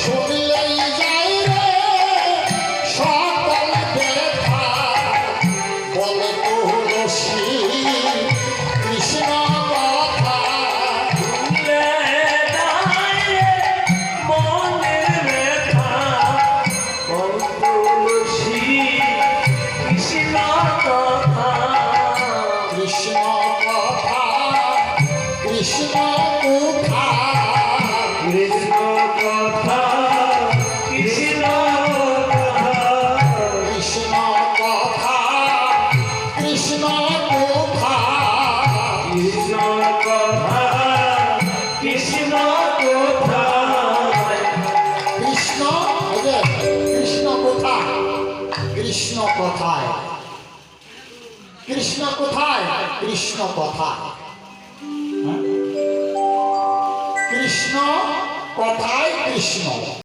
শুনলেই যাই রে সকল ব্যথা বলে তুলসী কৃষ্ণ কথা শুনলে যায় রে মনের ব্যথা বল তুলসী কৃষ্ণ কথা কৃষ্ণ কথা কৃষ্ণ কথা কৃষ্ণ কথা কৃষ্ণ কথা কৃষ্ণ কথা কৃষ্ণ কথা কৃষ্ণ কথা কৃষ্ণ কথা কৃষ্ণ এই যে কৃষ্ণ কোথায় কৃষ্ণ কোথায় কৃষ্ণ কোথায় কৃষ্ণ কোথায় হ্যাঁ? কৃষ্ণ কোথায় কৃষ্ণ